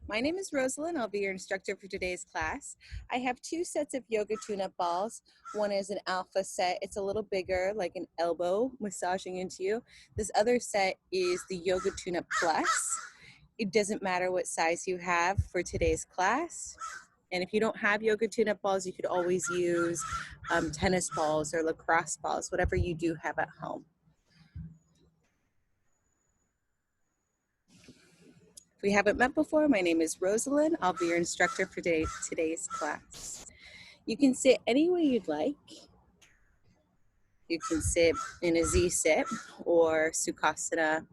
My name is Rosalind. I'll be your instructor for today's class. I have two sets of Yoga TuneUp balls. One is an alpha set. It's a little bigger, like an elbow massaging into you. This other set is the Yoga TuneUp Plus. It doesn't matter what size you have for today's class. And if you don't have Yoga TuneUp balls, you could always use tennis balls or lacrosse balls, whatever you do have at home. If we haven't met before, my name is Rosalind. I'll be your instructor for today's class. You can sit any way you'd like. You can sit in a Z-sit or Sukhasana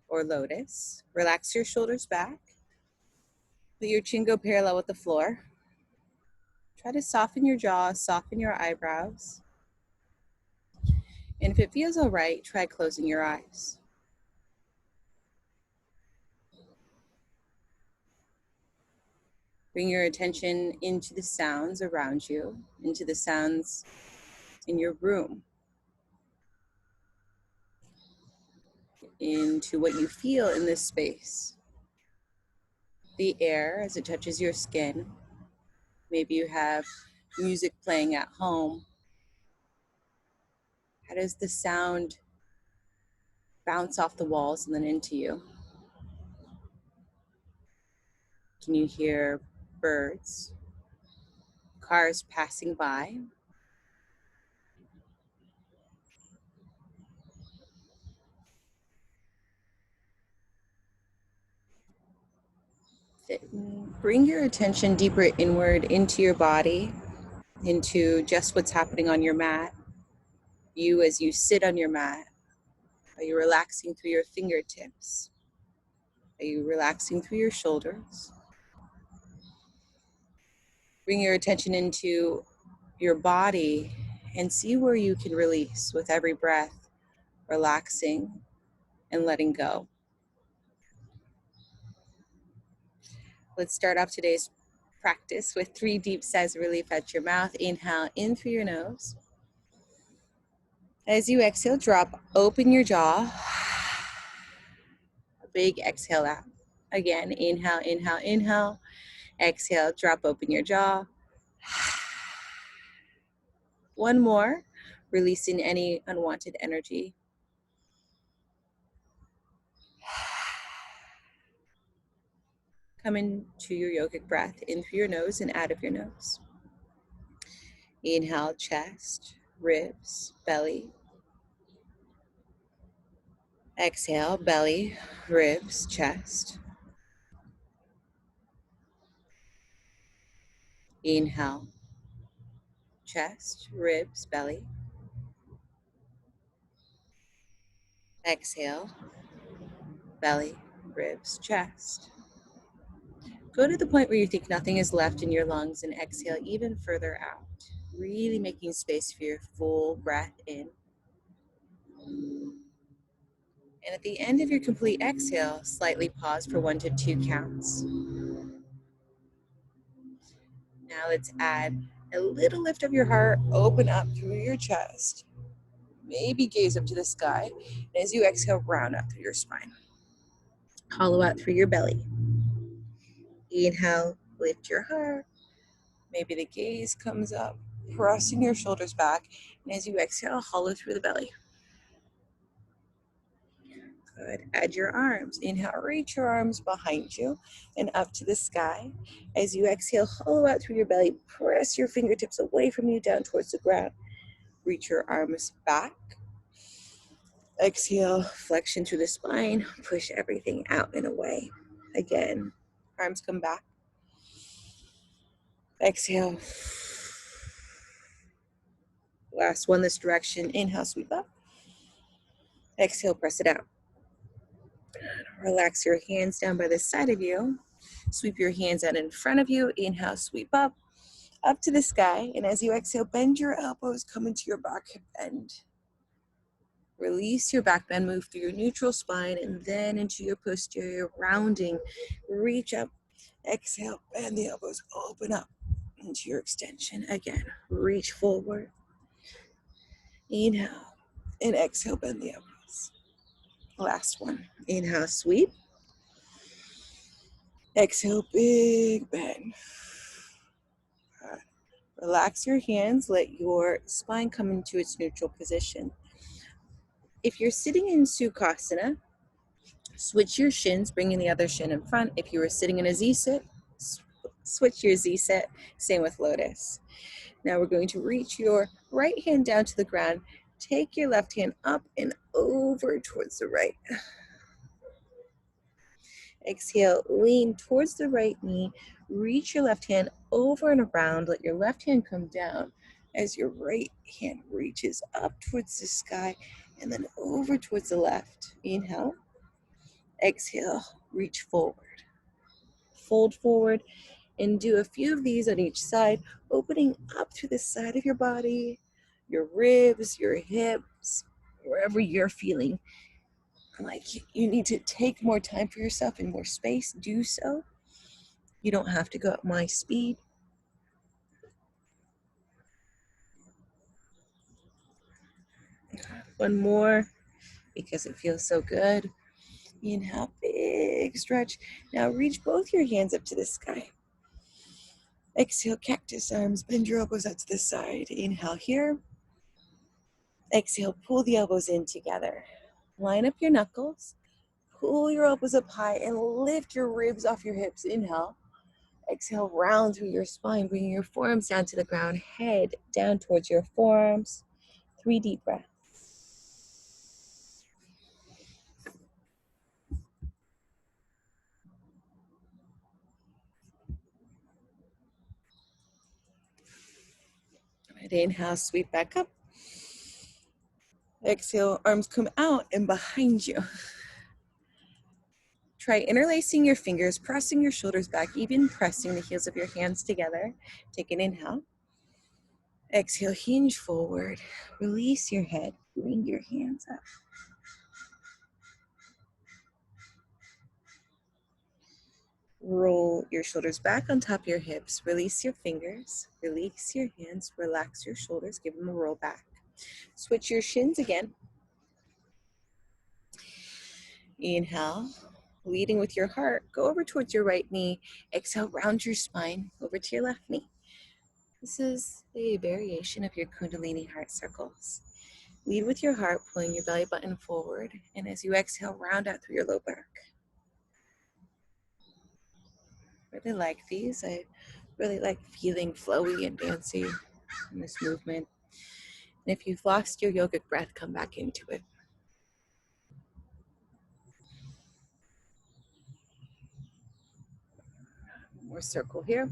or Lotus. Relax your shoulders back. Let your chin go parallel with the floor. Try to soften your jaw, soften your eyebrows. And if it feels all right, try closing your eyes. Bring your attention into the sounds around you, into the sounds in your room, into what you feel in this space. The air as it touches your skin. Maybe you have music playing at home. How does the sound bounce off the walls and then into you? Can you hear birds, cars passing by? Bring your attention deeper inward into your body, into just what's happening on your mat. You as you sit on your mat, are you relaxing through your fingertips? Are you relaxing through your shoulders? Bring your attention into your body and see where you can release with every breath, relaxing and letting go. Let's start off today's practice with 3 deep sighs of relief at your mouth. Inhale in through your nose. As you exhale, drop open your jaw. A big exhale out. Again, inhale, inhale, inhale. Exhale, drop open your jaw. One more, releasing any unwanted energy. Come into your yogic breath in through your nose and out of your nose. Inhale, chest, ribs, belly. Exhale, belly, ribs, chest. Inhale, chest, ribs, belly. Exhale, belly, ribs, chest. Go to the point where you think nothing is left in your lungs and exhale even further out. Really making space for your full breath in. And at the end of your complete exhale, slightly pause for 1 to 2 counts. Now let's add a little lift of your heart, open up through your chest. Maybe gaze up to the sky. And as you exhale, round up through your spine. Hollow out through your belly. Inhale, lift your heart. Maybe the gaze comes up, pressing your shoulders back. And as you exhale, hollow through the belly. Good. Add your arms. Inhale, reach your arms behind you and up to the sky. As you exhale, hollow out through your belly. Press your fingertips away from you down towards the ground. Reach your arms back. Exhale, flexion through the spine. Push everything out and away. Again, arms come back. Exhale. Last one this direction. Inhale, sweep up. Exhale, press it out. Relax your hands down by the side of you. Sweep your hands out in front of you. Inhale, sweep up to the sky. And as you exhale, bend your elbows, come into your back hip bend. Release your back bend, move through your neutral spine and then into your posterior, rounding. Reach up, exhale, bend the elbows, open up into your extension. Again, reach forward. Inhale and exhale, bend the elbows. Last one. Inhale, sweep. Exhale, big bend. Relax your hands, let your spine come into its neutral position. If you're sitting in Sukhasana, switch your shins, bringing the other shin in front. If you were sitting in a Z-sit, switch your Z-sit, same with lotus. Now we're going to reach your right hand down to the ground. Take your left hand up and over towards the right. Exhale, lean towards the right knee. Reach your left hand over and around. Let your left hand come down as your right hand reaches up towards the sky and then over towards the left. Inhale. Exhale, reach forward. Fold forward and do a few of these on each side, opening up to the side of your body, your ribs, your hips, wherever you're feeling like you need to take more time for yourself and more space, do so. You don't have to go at my speed. One more, because it feels so good. Inhale, big stretch. Now reach both your hands up to the sky. Exhale, cactus arms, bend your elbows out to the side. Inhale here. Exhale, pull the elbows in together. Line up your knuckles. Pull your elbows up high and lift your ribs off your hips. Inhale. Exhale, round through your spine, bringing your forearms down to the ground, head down towards your forearms. 3 deep breaths. Right, inhale, sweep back up. Exhale, arms come out and behind you. Try interlacing your fingers, pressing your shoulders back, even pressing the heels of your hands together. Take an inhale. Exhale, hinge forward. Release your head. Bring your hands up. Roll your shoulders back on top of your hips. Release your fingers. Release your hands. Relax your shoulders. Give them a roll back. Switch your shins again. Inhale. Leading with your heart, go over towards your right knee. Exhale, round your spine over to your left knee. This is a variation of your Kundalini heart circles. Lead with your heart, pulling your belly button forward. And as you exhale, round out through your low back. Really like these. I really like feeling flowy and dancy in this movement. And if you've lost your yogic breath, come back into it. More circle here.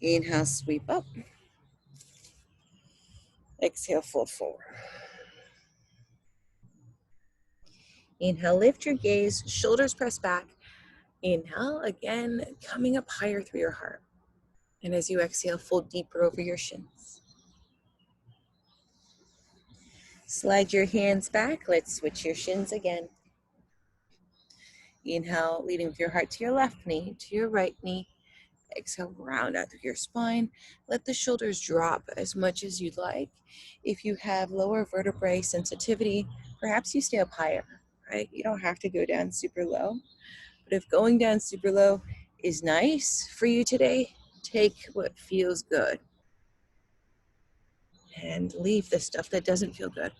Inhale, sweep up. Exhale, fold forward. Inhale, lift your gaze, shoulders press back. Inhale, again, coming up higher through your heart. And as you exhale, fold deeper over your shins. Slide your hands back. Let's switch your shins again. Inhale, leading with your heart to your left knee, to your right knee. Exhale, round out through your spine. Let the shoulders drop as much as you'd like. If you have lower vertebrae sensitivity, perhaps you stay up higher, right? You don't have to go down super low. But if going down super low is nice for you today, take what feels good and leave the stuff that doesn't feel good.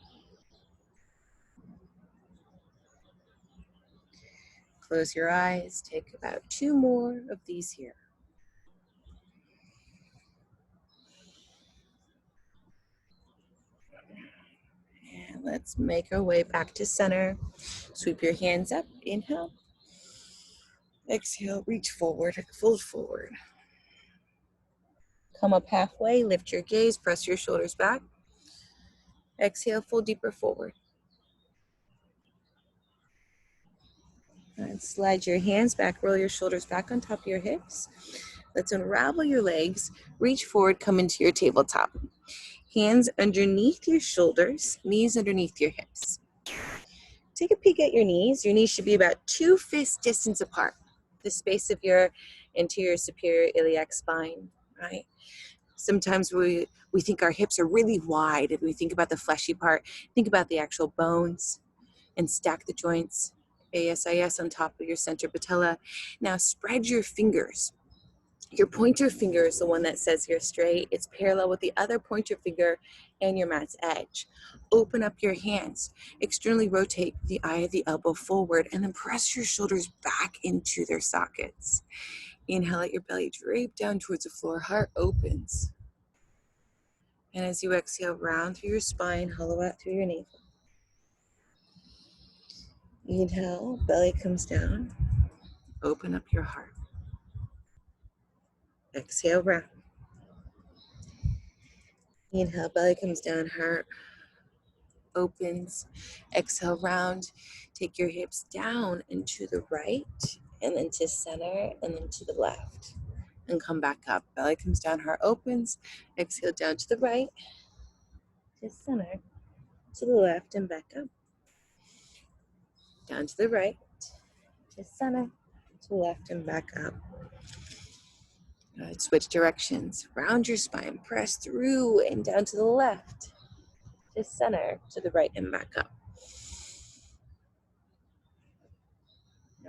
Close your eyes, take about 2 more of these here. And let's make our way back to center. Sweep your hands up, inhale. Exhale, reach forward, fold forward. Come up halfway, lift your gaze, press your shoulders back. Exhale, fold deeper forward. And slide your hands back, roll your shoulders back on top of your hips. Let's unravel your legs, reach forward, come into your tabletop. Hands underneath your shoulders, knees underneath your hips. Take a peek at your knees. Your knees should be about 2 fist distance apart. The space of your anterior superior iliac spine, right? Sometimes we think our hips are really wide. If we think about the fleshy part, think about the actual bones and stack the joints. ASIS on top of your center patella. Now spread your fingers. Your pointer finger is the one that says you're straight. It's parallel with the other pointer finger and your mat's edge. Open up your hands. Externally rotate the eye of the elbow forward and then press your shoulders back into their sockets. Inhale, let your belly drape down towards the floor. Heart opens. And as you exhale, round through your spine, hollow out through your navel. Inhale, belly comes down. Open up your heart. Exhale, round. Inhale, belly comes down, heart opens. Exhale, round. Take your hips down and to the right, and then to center, and then to the left. And come back up. Belly comes down, heart opens. Exhale, down to the right, to center, to the left, and back up. Down to the right, to center, to the left, and back up. Good. Switch directions. Round your spine. Press through and down to the left, to center, to the right, and back up.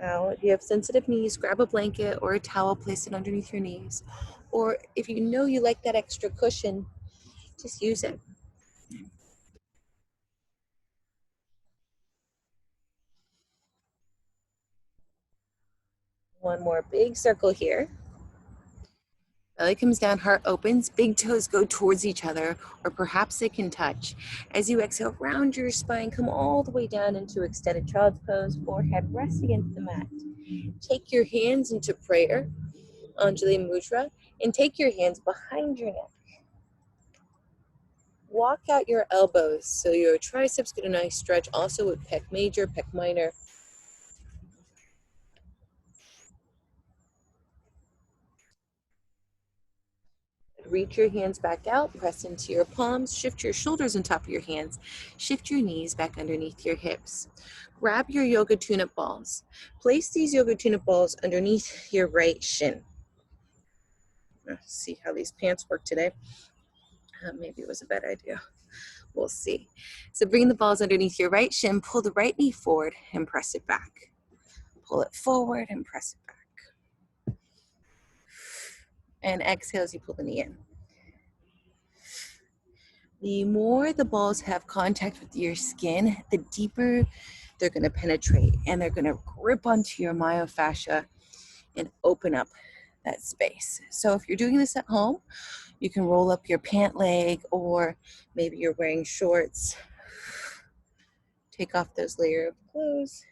Now, if you have sensitive knees, grab a blanket or a towel, place it underneath your knees. Or if you know you like that extra cushion, just use it. One more big circle here. Belly comes down, heart opens, big toes go towards each other, or perhaps they can touch. As you exhale, round your spine, come all the way down into extended child's pose, forehead rest against the mat. Take your hands into prayer, Anjali Mudra, and take your hands behind your neck. Walk out your elbows so your triceps get a nice stretch, also with pec major, pec minor. Reach your hands back out, press into your palms, shift your shoulders on top of your hands, shift your knees back underneath your hips. Grab your Yoga TuneUp balls. Place these Yoga TuneUp balls underneath your right shin. Let's see how these pants work today. Maybe it was a bad idea. We'll see. So bring the balls underneath your right shin, pull the right knee forward and press it back. Pull it forward and press it back. And exhale as you pull the knee in. The more the balls have contact with your skin, the deeper they're going to penetrate, and they're going to grip onto your myofascia and open up that space. So if you're doing this at home, you can roll up your pant leg, or maybe you're wearing shorts. Take off those layers of clothes.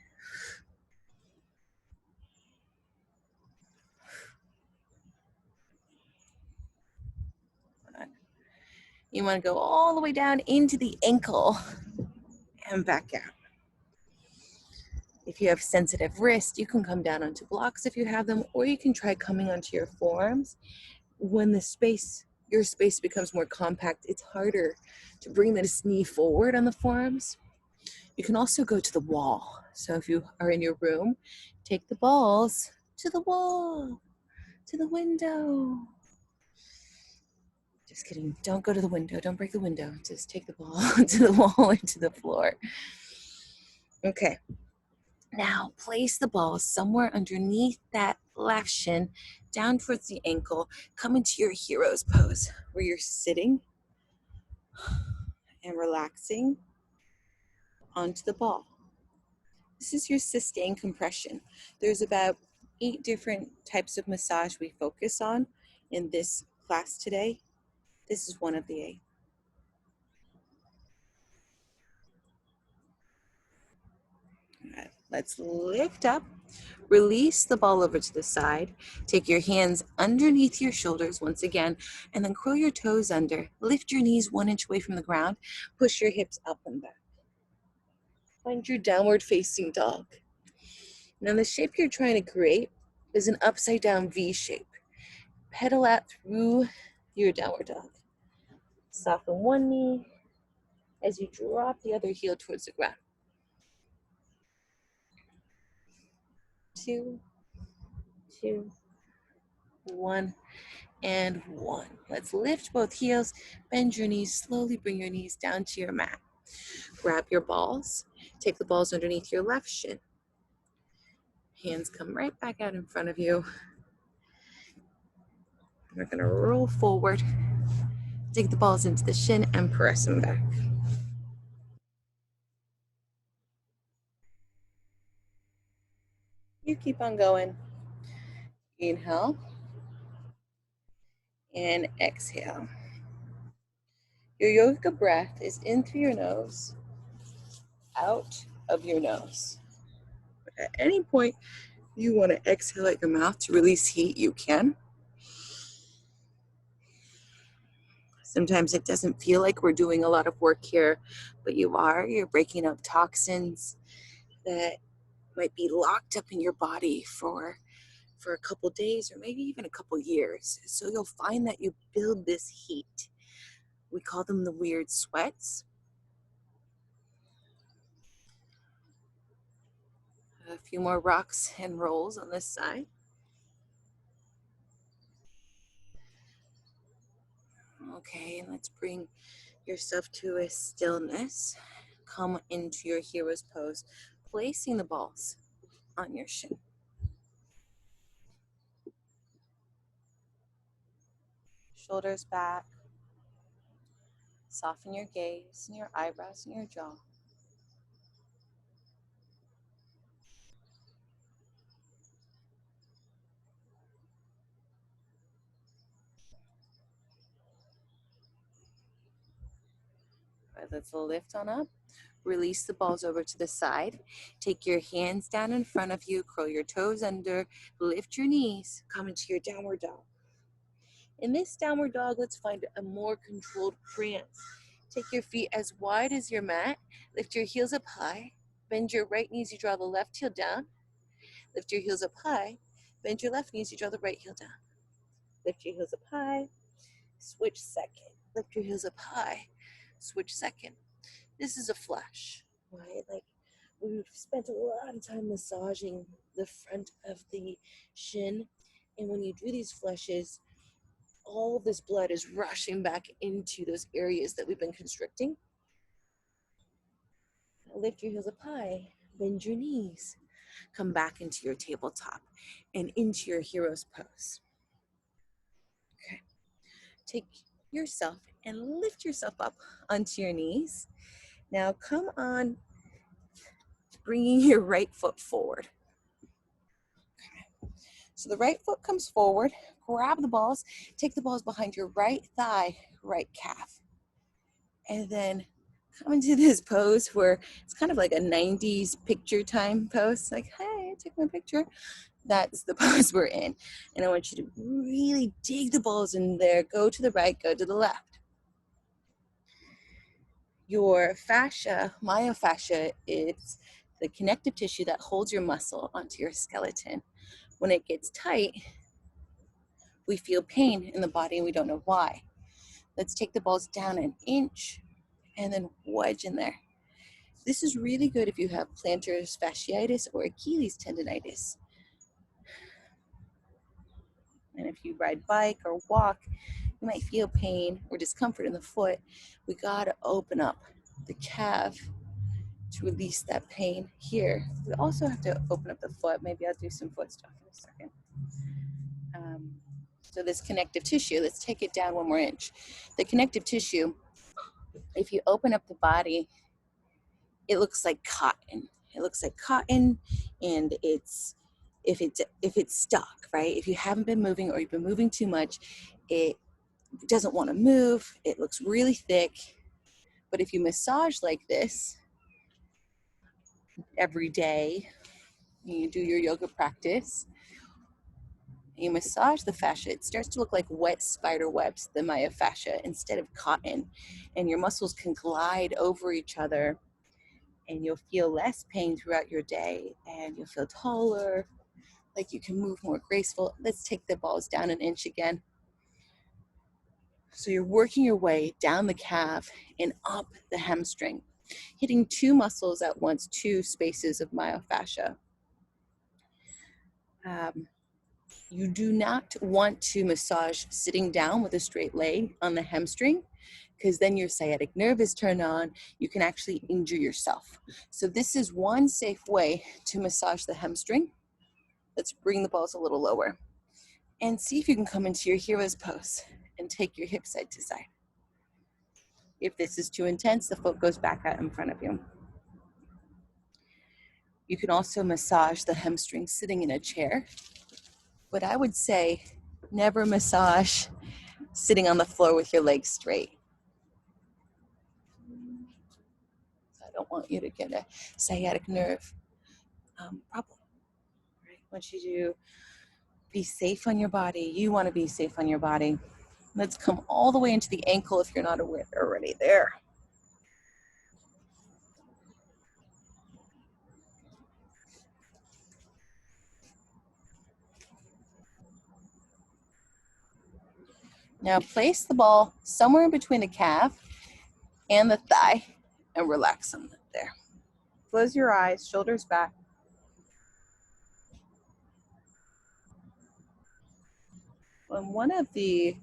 You want to go all the way down into the ankle and back out. If you have sensitive wrists, you can come down onto blocks if you have them, or you can try coming onto your forearms. When your space becomes more compact, it's harder to bring this knee forward on the forearms. You can also go to the wall. So if you are in your room, take the balls to the wall, to the window. Just kidding. Don't go to the window. Don't break the window. Just take the ball to the wall or to the floor. Okay. Now place the ball somewhere underneath that left shin, down towards the ankle. Come into your hero's pose where you're sitting and relaxing onto the ball. This is your sustained compression. There's about 8 different types of massage we focus on in this class today. This is one of the 8. All right, let's lift up. Release the ball over to the side. Take your hands underneath your shoulders once again, and then curl your toes under. Lift your knees 1 inch away from the ground. Push your hips up and back. Find your downward facing dog. Now the shape you're trying to create is an upside down V shape. Pedal out through your downward dog. Soften one knee as you drop the other heel towards the ground. 2, 2, 1, and 1. Let's lift both heels, bend your knees, slowly bring your knees down to your mat. Grab your balls, take the balls underneath your left shin. Hands come right back out in front of you. We're going to roll forward, dig the balls into the shin, and press them back. You keep on going. Inhale and exhale. Your yoga breath is in through your nose, out of your nose. At any point you want to exhale at your mouth to release heat, you can. Sometimes it doesn't feel like we're doing a lot of work here, but you are. You're breaking up toxins that might be locked up in your body for a couple days or maybe even a couple years. So you'll find that you build this heat. We call them the weird sweats. A few more rocks and rolls on this side. Okay, let's bring yourself to a stillness. Come into your hero's pose, placing the balls on your shin. Shoulders back. Soften your gaze and your eyebrows and your jaw. All right, let's lift on up. Release the balls over to the side. Take your hands down in front of you. Curl your toes under. Lift your knees. Come into your downward dog. In this downward dog, let's find a more controlled prance. Take your feet as wide as your mat. Lift your heels up high. Bend your right knees. You draw the left heel down. Lift your heels up high. Bend your left knees. You draw the right heel down. Lift your heels up high. Switch second. Lift your heels up high. Switch second. This is a flush, right? Like we've spent a lot of time massaging the front of the shin. And when you do these flushes, all this blood is rushing back into those areas that we've been constricting. Now lift your heels up high, bend your knees, come back into your tabletop and into your hero's pose. Okay. Take yourself and lift yourself up onto your knees. Now come on, bringing your right foot forward. Okay. So the right foot comes forward, grab the balls, take the balls behind your right thigh, right calf. And then come into this pose where it's kind of like a 90s picture time pose. Like, hey, take my picture. That's the pose we're in. And I want you to really dig the balls in there. Go to the right, go to the left. Your fascia, myofascia, is the connective tissue that holds your muscle onto your skeleton. When it gets tight, we feel pain in the body and we don't know why. Let's take the balls down an inch and then wedge in there. This is really good if you have plantar fasciitis or Achilles tendonitis. And if you ride bike or walk, you might feel pain or discomfort in the foot. We gotta open up the calf to release that pain here. We also have to open up the foot. Maybe I'll do some foot stuff in a second. So this connective tissue, let's take it down one more inch. The connective tissue, if you open up the body, it looks like cotton. It looks like cotton, and if it's stuck, right? If you haven't been moving or you've been moving too much, it doesn't want to move. It looks really thick. But if you massage like this every day, you do your yoga practice, you massage the fascia, it starts to look like wet spider webs, the myofascia, instead of cotton. And your muscles can glide over each other, and you'll feel less pain throughout your day, and you'll feel taller, like you can move more graceful. Let's take the balls down an inch again. So you're working your way down the calf and up the hamstring, hitting two muscles at once, two spaces of myofascia. You do not want to massage sitting down with a straight leg on the hamstring, because then your sciatic nerve is turned on. You can actually injure yourself. So this is one safe way to massage the hamstring. Let's bring the balls a little lower and see if you can come into your hero's pose and take your hips side to side. If this is too intense, the foot goes back out in front of you. You can also massage the hamstrings sitting in a chair, but I would say never massage sitting on the floor with your legs straight. I don't want you to get a sciatic nerve problem. Right? I want you to be safe on your body. You want to be safe on your body. Let's come all the way into the ankle if you're not already there. Now place the ball somewhere in between the calf and the thigh and relax them there. Close your eyes, shoulders back. And one of the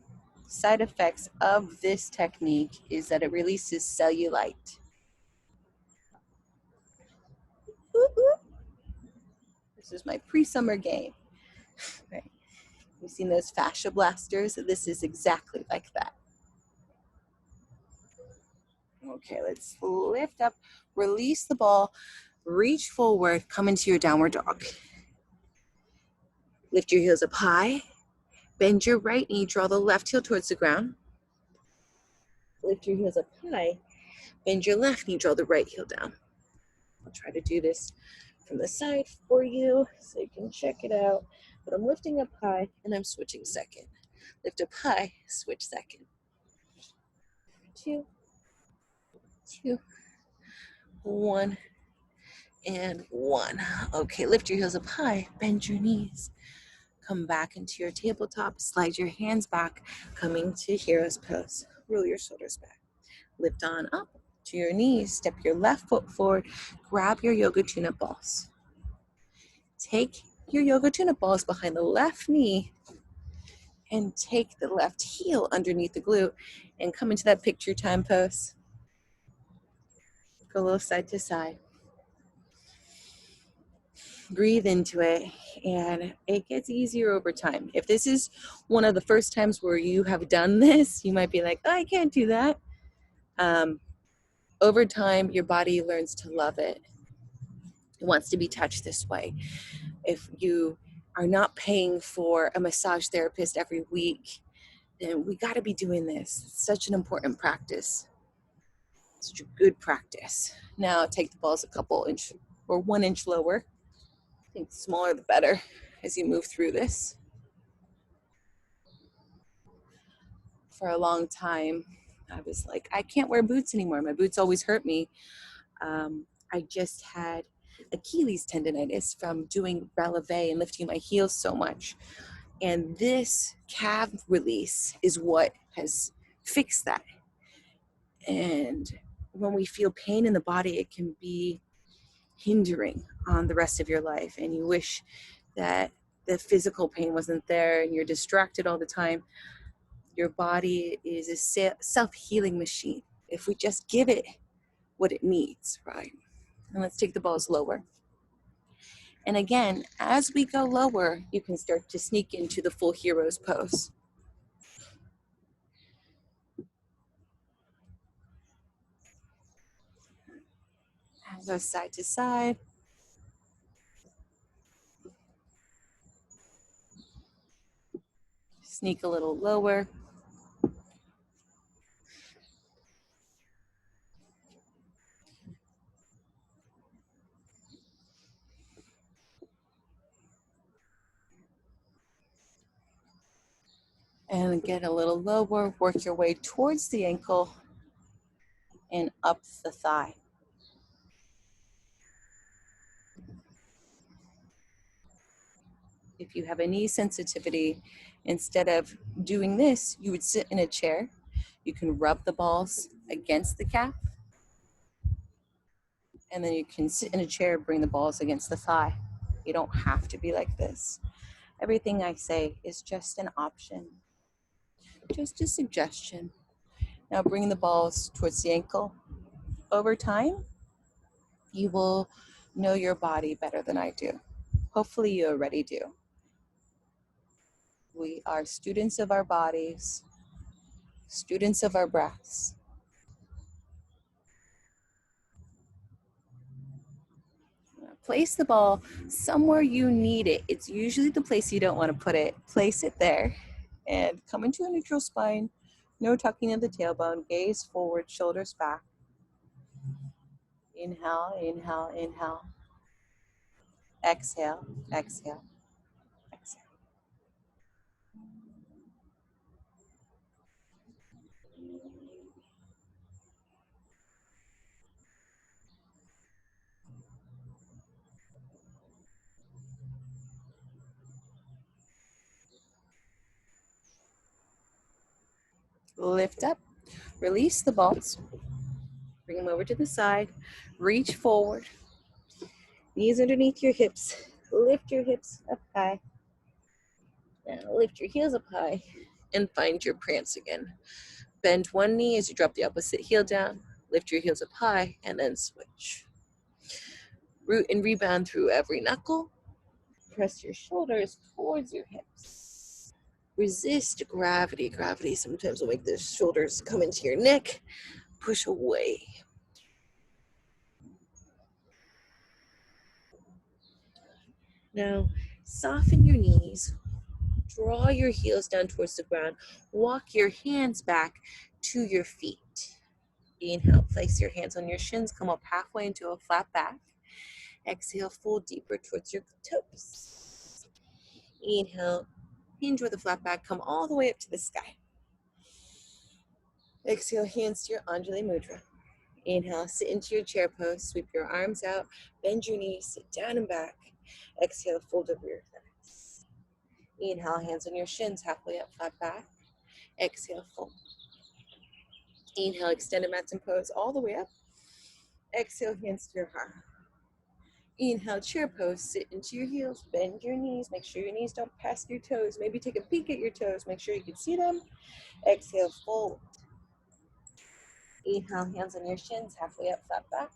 side effects of this technique is that it releases cellulite. This is my pre-summer game. Right. You've seen those fascia blasters? This is exactly like that. Okay, let's lift up, release the ball, reach forward, come into your downward dog. Lift your heels up high, bend your right knee, draw the left heel towards the ground. Lift your heels up high, bend your left knee, draw the right heel down. I'll try to do this from the side for you so you can check it out. But I'm lifting up high and I'm switching second. Lift up high, switch second. 2, 2, 1, and 1. Okay, lift your heels up high, bend your knees. Come back into your tabletop, slide your hands back, coming to hero's pose. Roll your shoulders back. Lift on up to your knees, step your left foot forward, grab your Yoga TuneUp balls. Take your Yoga TuneUp balls behind the left knee and take the left heel underneath the glute and come into that picture time pose. Go a little side to side. Breathe into it, and it gets easier over time. If this is one of the first times where you have done this, you might be like, oh, I can't do that. Over time, your body learns to love it. It wants to be touched this way. If you are not paying for a massage therapist every week, then we got to be doing this. It's such an important practice. Such a good practice. Now take the balls a couple inch or 1 inch lower. I think the smaller the better as you move through this. For a long time, I was like, I can't wear boots anymore. My boots always hurt me. I just had Achilles tendonitis from doing releve and lifting my heels so much. And this calf release is what has fixed that. And when we feel pain in the body, it can be hindering on the rest of your life. And you wish that the physical pain wasn't there and you're distracted all the time. Your body is a self-healing machine. If we just give it what it needs, right? And let's take the balls lower. And again, as we go lower, you can start to sneak into the full hero's pose. And go side to side. Sneak a little lower. And get a little lower, work your way towards the ankle and up the thigh. If you have a knee sensitivity, instead of doing this, you would sit in a chair. You can rub the balls against the calf, and then you can sit in a chair, bring the balls against the thigh. You don't have to be like this. Everything I say is just an option, just a suggestion. Now bring the balls towards the ankle. Over time, you will know your body better than I do. Hopefully you already do. We are students of our bodies, students of our breaths. Place the ball somewhere you need it. It's usually the place you don't want to put it. Place it there and come into a neutral spine. No tucking of the tailbone. Gaze forward, shoulders back. Inhale, inhale, inhale. Exhale, exhale, exhale. Lift up, release the balls. Bring them over to the side. Reach forward. Knees underneath your hips. Lift your hips up high. Now lift your heels up high and find your prance again. Bend one knee as you drop the opposite heel down. Lift your heels up high and then switch. Root and rebound through every knuckle. Press your shoulders towards your hips. Resist gravity. Gravity sometimes will make the shoulders come into your neck. Push away. Now, soften your knees. Draw your heels down towards the ground. Walk your hands back to your feet. Inhale, place your hands on your shins. Come up halfway into a flat back. Exhale, fold deeper towards your toes. Inhale, hinge with a flat back. Come all the way up to the sky. Exhale, hands to your Anjali Mudra. Inhale, sit into your chair pose. Sweep your arms out. Bend your knees. Sit down and back. Exhale, fold over your thighs. Inhale, hands on your shins. Halfway up, flat back. Exhale, fold. Inhale, extended mountain pose all the way up. Exhale, hands to your heart. Inhale, chair pose, sit into your heels, bend your knees, make sure your knees don't pass your toes. Maybe take a peek at your toes, make sure you can see them. Exhale, fold. Inhale, hands on your shins, halfway up, flat back.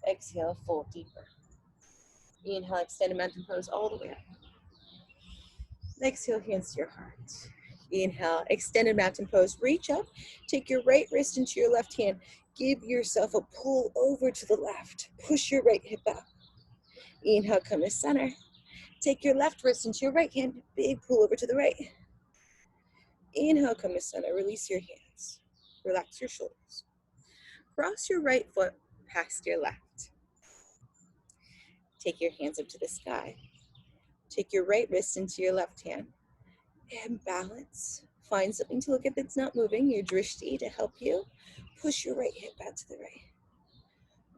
Exhale, fold deeper. Inhale, extended mountain pose all the way up. Exhale, hands to your heart. Inhale, extended mountain pose, reach up, take your right wrist into your left hand. Give yourself a pull over to the left. Push your right hip out. Inhale, come to center. Take your left wrist into your right hand. Big pull over to the right. Inhale, come to center. Release your hands. Relax your shoulders. Cross your right foot past your left. Take your hands up to the sky. Take your right wrist into your left hand. And balance. Find something to look at that's not moving. Your drishti to help you. Push your right hip out to the right.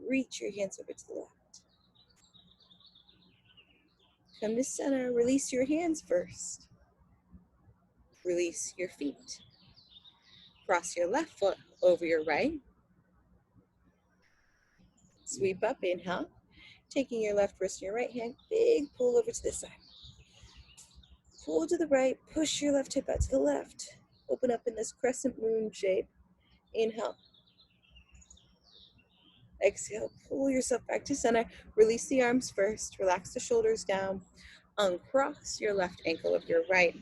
Reach your hands over to the left. Come to center. Release your hands first. Release your feet. Cross your left foot over your right. Sweep up, inhale. Taking your left wrist and your right hand, big pull over to the side. Pull to the right, push your left hip out to the left. Open up in this crescent moon shape. Inhale. Exhale, pull yourself back to center. Release the arms first, relax the shoulders down. Uncross your left ankle of your right.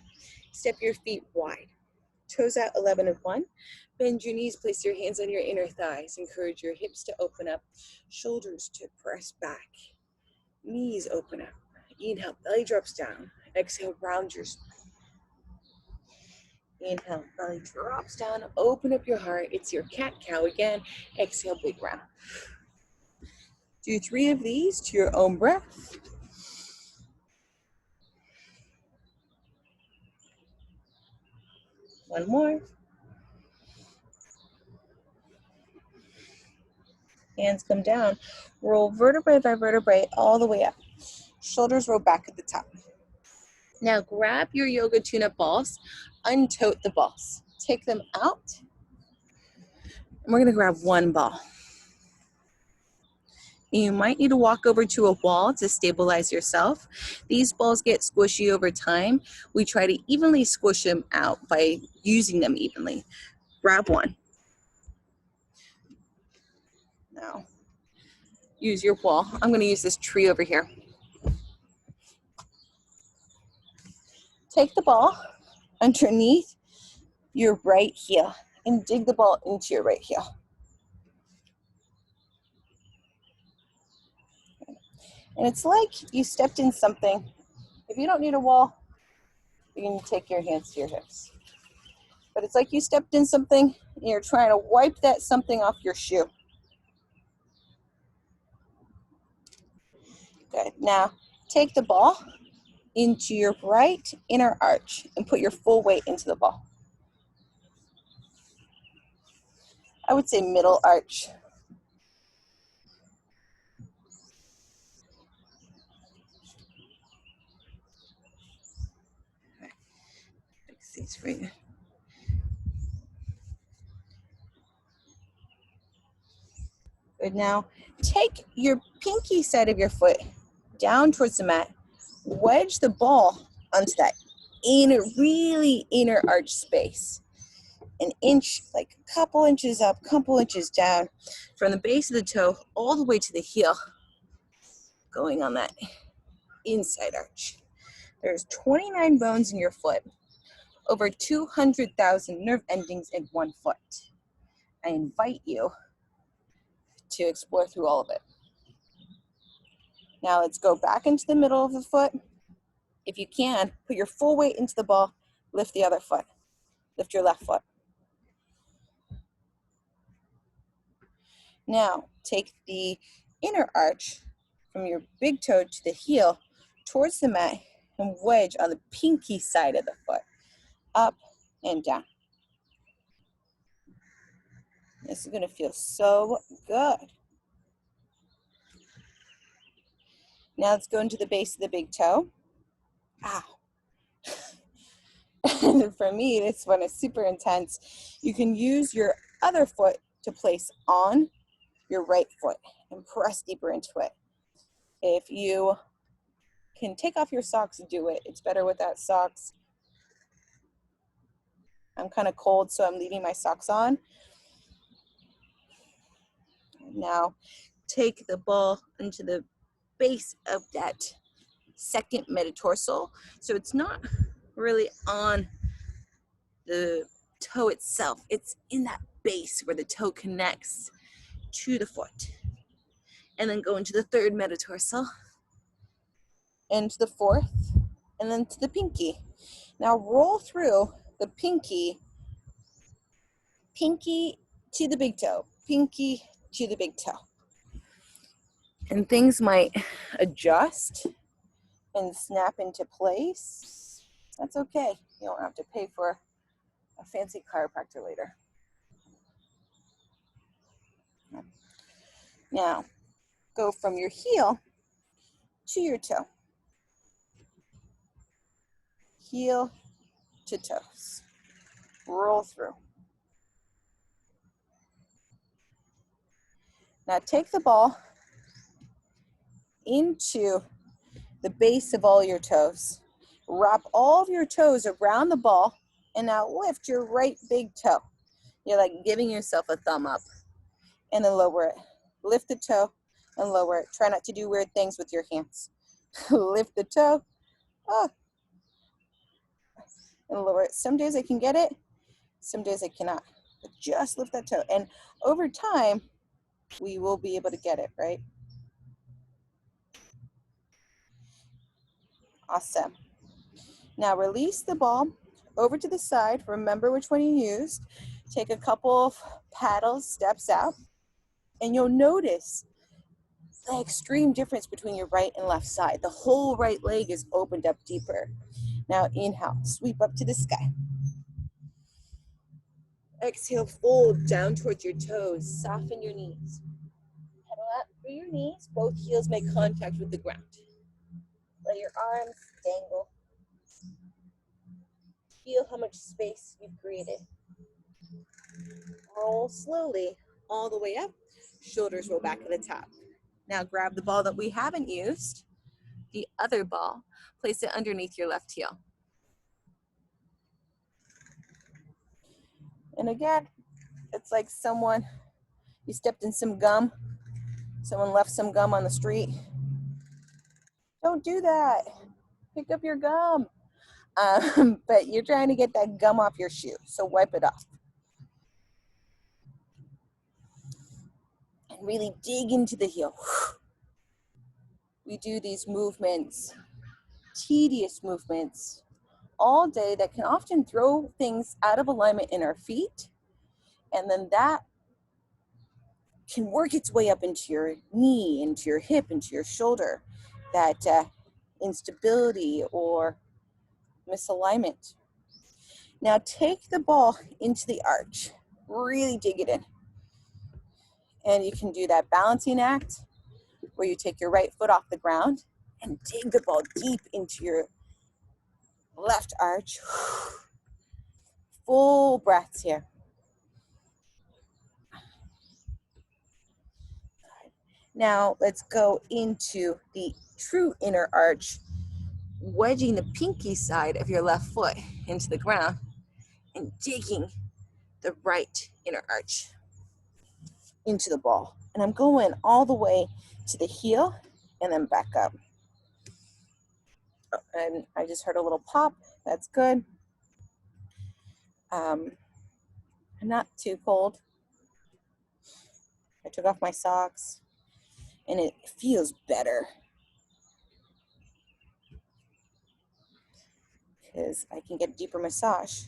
Step your feet wide. Toes out 11 and 1. Bend your knees, place your hands on your inner thighs. Encourage your hips to open up, shoulders to press back. Knees open up. Inhale, belly drops down. Exhale, round your spine. Inhale, belly drops down. Open up your heart. It's your cat-cow again. Exhale, big round. Do 3 of these to your own breath. One more. Hands come down. Roll vertebrae by vertebrae all the way up. Shoulders roll back at the top. Now grab your Yoga TuneUp balls. Untote the balls. Take them out. And we're going to grab one ball. You might need to walk over to a wall to stabilize yourself. These balls get squishy over time. We try to evenly squish them out by using them evenly. Grab one. Now, use your wall. I'm going to use this tree over here. take the ball underneath your right heel and dig the ball into your right heel. And it's like you stepped in something. If you don't need a wall, you can take your hands to your hips. But it's like you stepped in something and you're trying to wipe that something off your shoe. Good. Now, take the ball into your right inner arch and put your full weight into the ball. I would say middle arch. Fix these for you. Good. Now, take your pinky side of your foot down towards the mat. Wedge the ball onto that really inner arch space. An inch, like a couple inches up, couple inches down, from the base of the toe all the way to the heel, going on that inside arch. There's 29 bones in your foot, over 200,000 nerve endings in one foot. I invite you to explore through all of it. Now let's go back into the middle of the foot. If you can, put your full weight into the ball, lift the other foot, lift your left foot. Now take the inner arch from your big toe to the heel towards the mat and wedge on the pinky side of the foot, up and down. This is gonna feel so good. Now let's go into the base of the big toe. Ow. And for me, this one is super intense. You can use your other foot to place on your right foot and press deeper into it. If you can take off your socks, do it. It's better without socks. I'm kind of cold, so I'm leaving my socks on. Now, take the ball into the base of that second metatarsal. So it's not really on the toe itself. It's in that base where the toe connects to the foot. And then go into the third metatarsal, into the fourth, and then to the pinky. Now roll through the pinky to the big toe, pinky to the big toe. And things might adjust and snap into place. That's okay. You don't have to pay for a fancy chiropractor later. Now, go from your heel to your toe. Heel to toes. Roll through. Now take the ball into the base of all your toes. Wrap all of your toes around the ball and now lift your right big toe. You're like giving yourself a thumb up and then lower it. Lift the toe and lower it. Try not to do weird things with your hands. Lift the toe, and lower it. Some days I can get it, some days I cannot. But just lift that toe. And over time, we will be able to get it, right? Awesome. Now release the ball over to the side. Remember which one you used. Take a couple of paddles, steps out, and you'll notice the extreme difference between your right and left side. The whole right leg is opened up deeper. Now inhale, sweep up to the sky. Exhale, fold down towards your toes. Soften your knees. Pedal out through your knees. Both heels make contact with the ground. Let your arms dangle. Feel how much space you've created. Roll slowly all the way up. Shoulders roll back to the top. Now grab the ball that we haven't used, the other ball. Place it underneath your left heel. And again, it's like you stepped in some gum. Someone left some gum on the street. Don't do that. Pick up your gum. But you're trying to get that gum off your shoe, so wipe it off. And really dig into the heel. We do these movements, tedious movements, all day that can often throw things out of alignment in our feet. And then that can work its way up into your knee, into your hip, into your shoulder, that instability or misalignment. Now take the ball into the arch, really dig it in. And you can do that balancing act where you take your right foot off the ground and dig the ball deep into your left arch. Full breaths here. Now let's go into the true inner arch, wedging the pinky side of your left foot into the ground and digging the right inner arch into the ball. And I'm going all the way to the heel and then back up. And I just heard a little pop. That's good. I'm not too cold. I took off my socks and it feels better because I can get a deeper massage.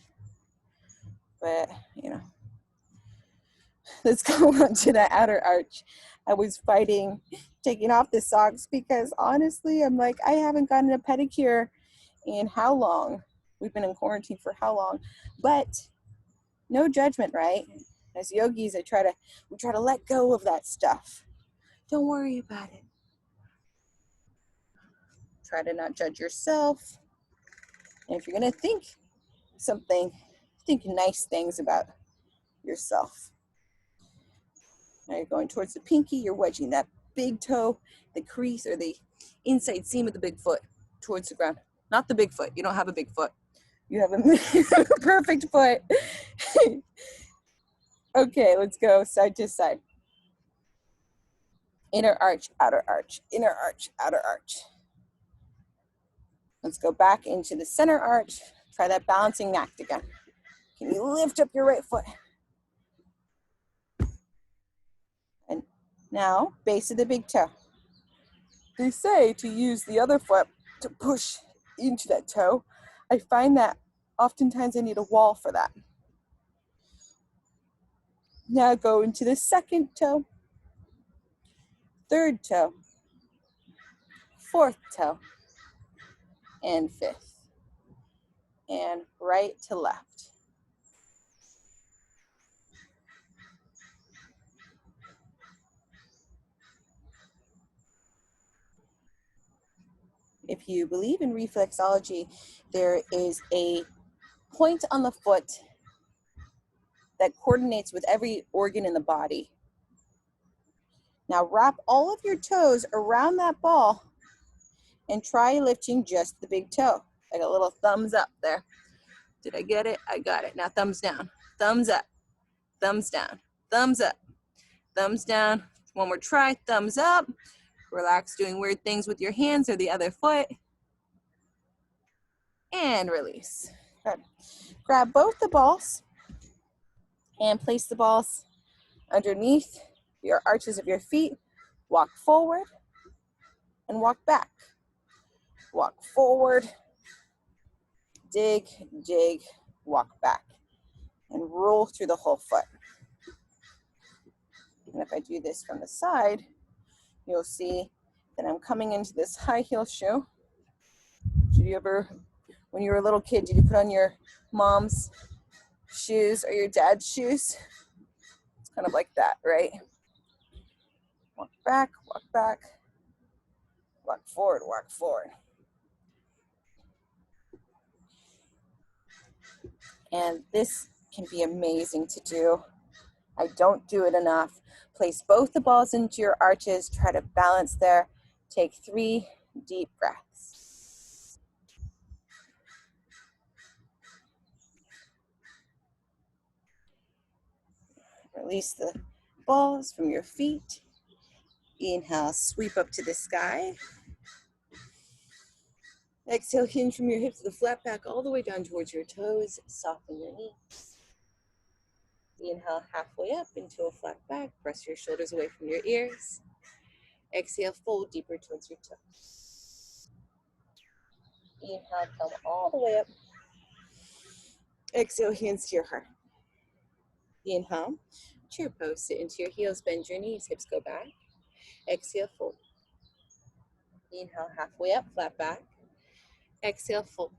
But, you know, let's go on to the outer arch. I was fighting taking off the socks because honestly, I'm like, I haven't gotten a pedicure in how long? We've been in quarantine for how long? But no judgment, right? As yogis, we try to let go of that stuff. Don't worry about it. Try to not judge yourself. And if you're gonna think something, think nice things about yourself. Now you're going towards the pinky, you're wedging that big toe, the crease or the inside seam of the big foot towards the ground. Not the big foot, you don't have a big foot. You have a perfect foot. Okay, let's go side to side. Inner arch, outer arch, inner arch, outer arch. Let's go back into the center arch. Try that balancing act again. Can you lift up your right foot? And now, base of the big toe. They say to use the other foot to push into that toe. I find that oftentimes I need a wall for that. Now go into the second toe, third toe, fourth toe, and fifth. And right to left. If you believe in reflexology, there is a point on the foot that coordinates with every organ in the body. Now wrap all of your toes around that ball and try lifting just the big toe. Like a little thumbs up there. Did I get it? I got it. Now thumbs down, thumbs up, thumbs down, thumbs up, thumbs down. One more try, thumbs up. Relax doing weird things with your hands or the other foot. And release. Good. Grab both the balls and place the balls underneath your arches of your feet. Walk forward and walk back. Walk forward, dig, dig, walk back, and roll through the whole foot. And if I do this from the side, you'll see that I'm coming into this high heel shoe. Did you ever, when you were a little kid, did you put on your mom's shoes or your dad's shoes? It's kind of like that, right? Walk back, walk back, walk forward, walk forward. And this can be amazing to do. I don't do it enough. Place both the balls into your arches. Try to balance there. Take 3 deep breaths. Release the balls from your feet. Inhale, sweep up to the sky. Exhale, hinge from your hips to the flat back all the way down towards your toes. Soften your knees. Inhale halfway up into a flat back. Press your shoulders away from your ears. Exhale, fold deeper towards your toes. Inhale, come all the way up. Exhale, hands to your heart. Inhale, chair pose, sit into your heels, bend your knees, hips go back. Exhale, fold. Inhale, halfway up, flat back. Exhale, fold.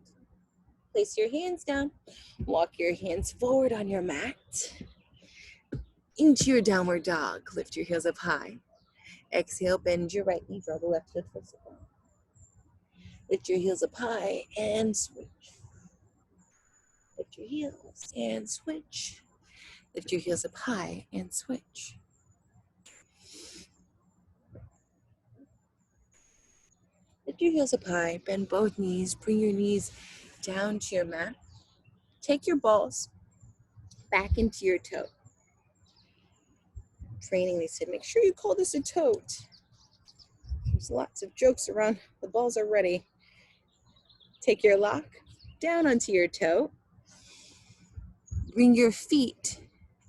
Place your hands down. Walk your hands forward on your mat. Into your downward dog. Lift your heels up high. Exhale, bend your right knee, draw the left foot towards the ground. Lift your heels up high and switch. Lift your heels and switch. Lift your heels up high and switch. Lift your heels up high, bend both knees, bring your knees down to your mat. Take your balls back into your toe. Training, they said, make sure you call this a tote. There's lots of jokes around. The balls are ready. Take your lock down onto your toe. Bring your feet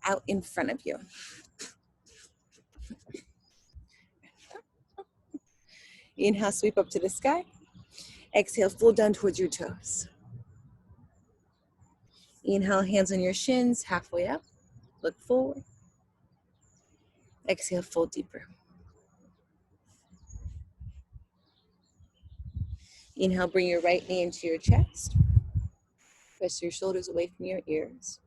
out in front of you. Inhale, sweep up to the sky. Exhale, fold down towards your toes. Inhale, hands on your shins, halfway up. Look forward. Exhale, fold deeper. Inhale, bring your right knee into your chest. Press your shoulders away from your ears.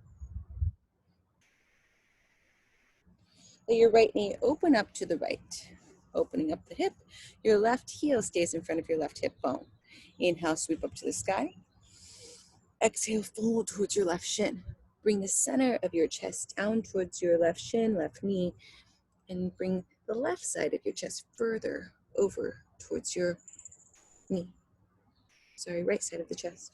Let your right knee open up to the right. Opening up the hip. Your left heel stays in front of your left hip bone. Inhale, sweep up to the sky. Exhale, fold towards your left shin. Bring the center of your chest down towards your left shin, left knee, and bring the left side of your chest further over towards your knee. Sorry, right side of the chest.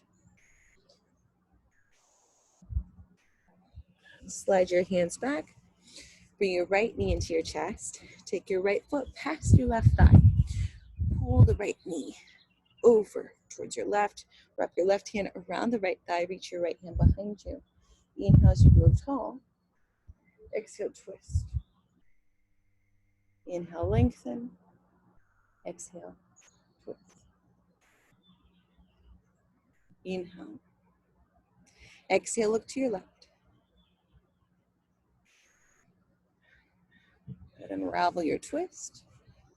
Slide your hands back. Bring your right knee into your chest. Take your right foot past your left thigh. Pull the right knee over towards your left. Wrap your left hand around the right thigh. Reach your right hand behind you. Inhale as you grow tall. Exhale, twist. Inhale, lengthen. Exhale, twist. Inhale. Exhale, look to your left. Unravel your twist.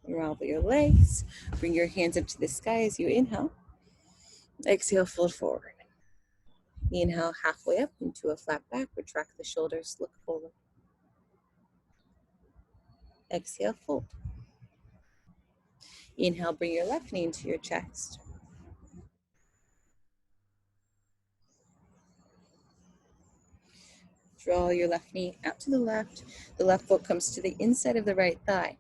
Unravel your legs. Bring your hands up to the sky as you inhale. Exhale, fold forward. Inhale, halfway up into a flat back. Retract the shoulders, look forward. Exhale, fold. Inhale, bring your left knee into your chest. Draw your left knee out to the left. The left foot comes to the inside of the right thigh.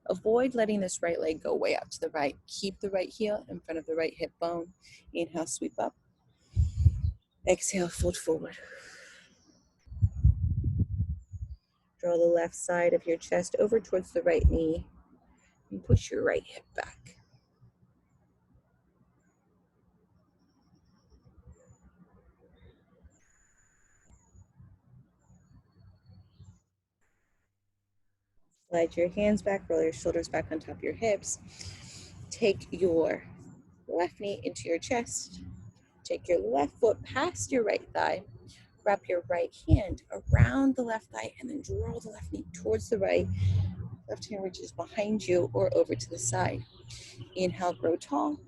Avoid letting this right leg go way out to the right. Keep the right heel in front of the right hip bone. Inhale, sweep up. Exhale, fold forward. Draw the left side of your chest over towards the right knee and push your right hip back. Slide your hands back, roll your shoulders back on top of your hips. Take your left knee into your chest. Take your left foot past your right thigh. Wrap your right hand around the left thigh and then draw the left knee towards the right. Left hand reaches behind you or over to the side. Inhale, grow tall.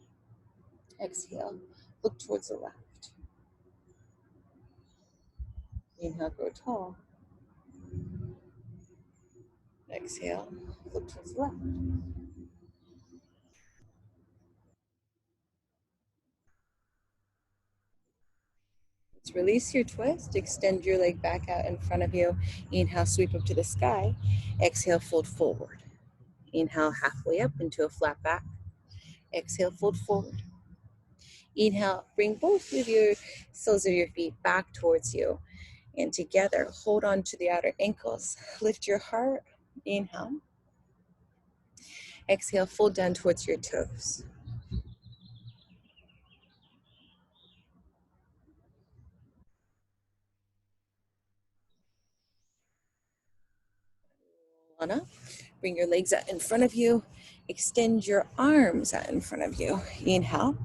Exhale, look towards the left. Inhale, grow tall. Exhale, look towards the left. Let's release your twist. Extend your leg back out in front of you. Inhale, sweep up to the sky. Exhale, fold forward. Inhale, halfway up into a flat back. Exhale, fold forward. Inhale, bring both of your soles of your feet back towards you. And together, hold on to the outer ankles. Lift your heart. Inhale. Exhale, fold down towards your toes. Anna. Bring your legs out in front of you. Extend your arms out in front of you. Inhale.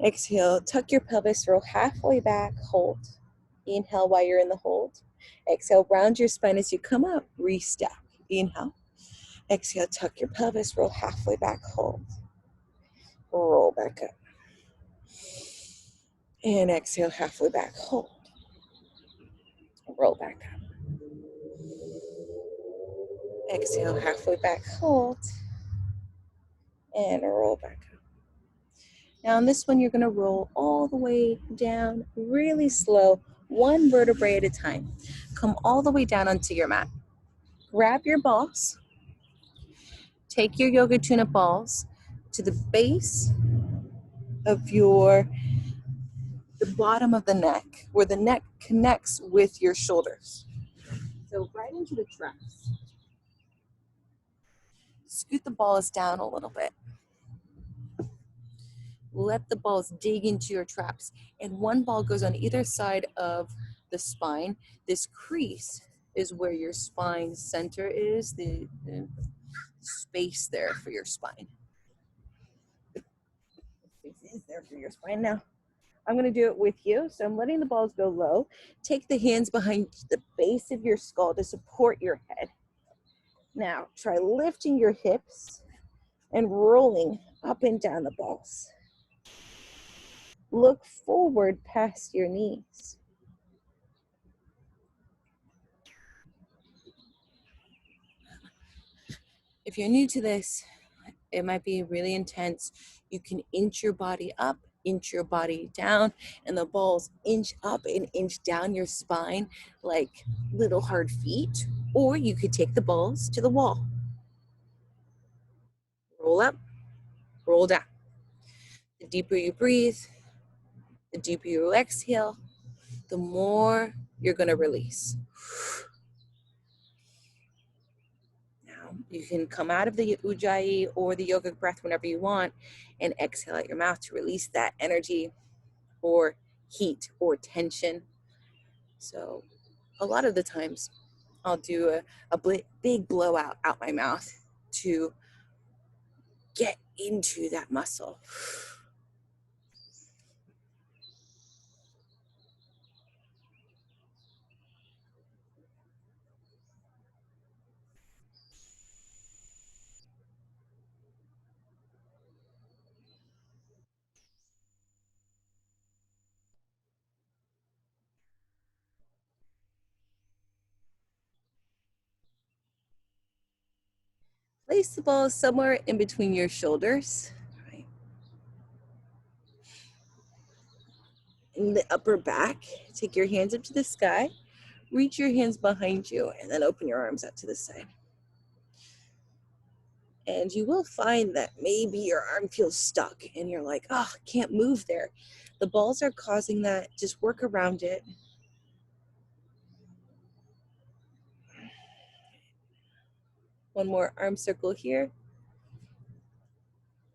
Exhale, tuck your pelvis, roll halfway back, hold. Inhale while you're in the hold. Exhale, round your spine as you come up, re-step. Inhale. Exhale, tuck your pelvis, roll halfway back, hold. Roll back up. And exhale, halfway back, hold. Roll back up. Exhale, halfway back, hold. And roll back up. Now on this one, you're gonna roll all the way down, really slow, one vertebrae at a time. Come all the way down onto your mat. Grab your balls. Take your Yoga TuneUp balls to the base of the bottom of the neck, where the neck connects with your shoulders. So right into the traps. Scoot the balls down a little bit. Let the balls dig into your traps. And one ball goes on either side of the spine. This crease is where your spine center is, the space there for your spine. Space is there for your spine. Now, I'm going to do it with you. So I'm letting the balls go low. Take the hands behind the base of your skull to support your head. Now, try lifting your hips and rolling up and down the balls. Look forward past your knees. If you're new to this, it might be really intense. You can inch your body up, inch your body down, and the balls inch up and inch down your spine like little hard feet. Or you could take the balls to the wall. Roll up, roll down. The deeper you breathe, the deeper you exhale, the more you're going to release. Now, you can come out of the Ujjayi or the yoga breath whenever you want and exhale out your mouth to release that energy or heat or tension. So a lot of the times I'll do a big blowout out my mouth to get into that muscle. Place the balls somewhere in between your shoulders, right? In the upper back. Take your hands up to the sky. Reach your hands behind you and then open your arms out to the side. And you will find that maybe your arm feels stuck and you're like, oh, can't move there. The balls are causing that. Just work around it. One more arm circle here.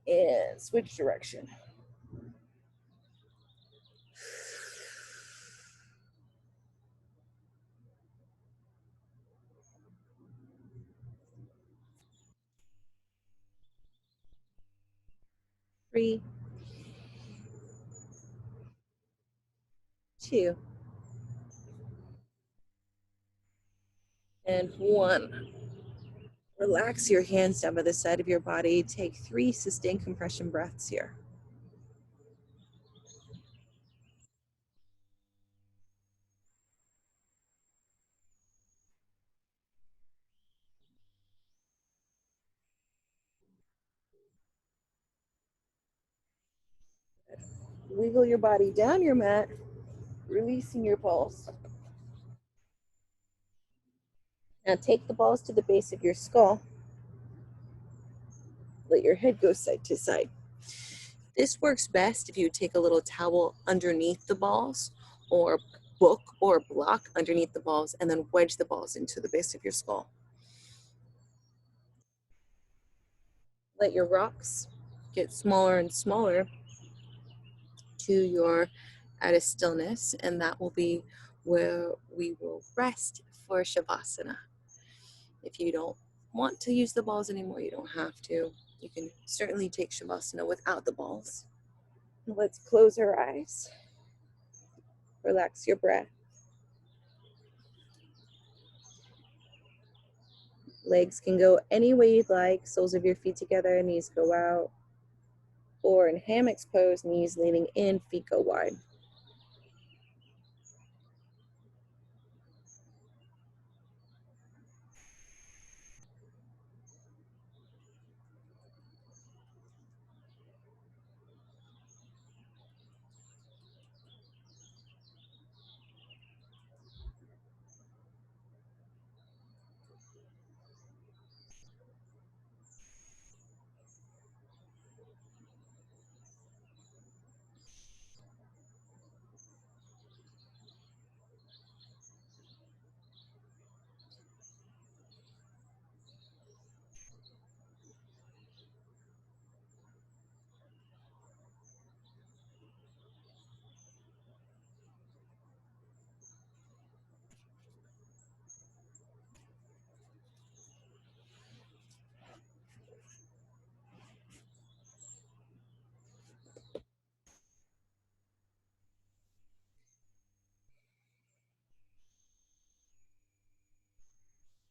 And switch direction. Three, two, and one. Relax your hands down by the side of your body. Take 3 sustained compression breaths here. Wiggle your body down your mat, releasing your balls. Now take the balls to the base of your skull. Let your head go side to side. This works best if you take a little towel underneath the balls or book or block underneath the balls and then wedge the balls into the base of your skull. Let your rocks get smaller and smaller to your at a stillness, and that will be where we will rest for Shavasana. If you don't want to use the balls anymore, you don't have to. You can certainly take Shavasana without the balls. Let's close our eyes. Relax your breath. Legs can go any way you'd like. Soles of your feet together, knees go out. Or in hammocks pose, knees leaning in, feet go wide.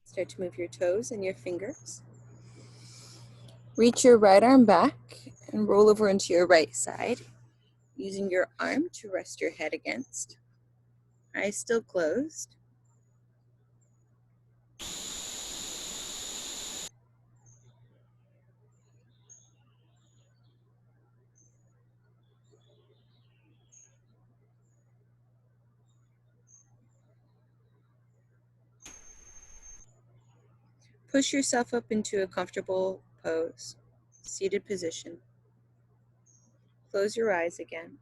Start to move your toes and your fingers. Reach your right arm back and roll over into your right side, using your arm to rest your head against. Eyes still closed. Push yourself up into a comfortable pose, seated position. Close your eyes again.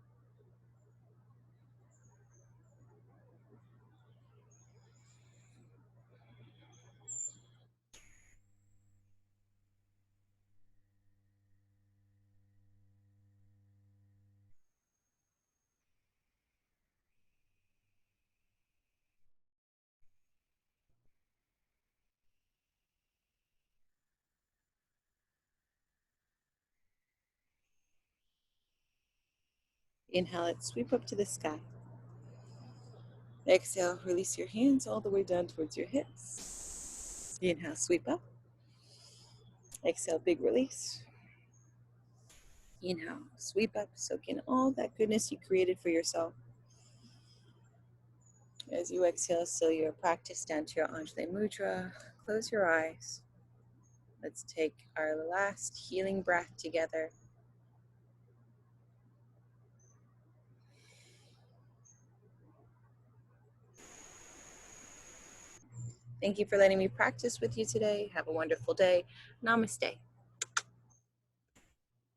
Inhale it, sweep up to the sky. Exhale, release your hands all the way down towards your hips. Inhale, sweep up. Exhale, big release. Inhale, sweep up, soak in all that goodness you created for yourself. As you exhale, seal your practice down to your Anjali Mudra. Close your eyes. Let's take our last healing breath together. Thank you for letting me practice with you today. Have a wonderful day. Namaste.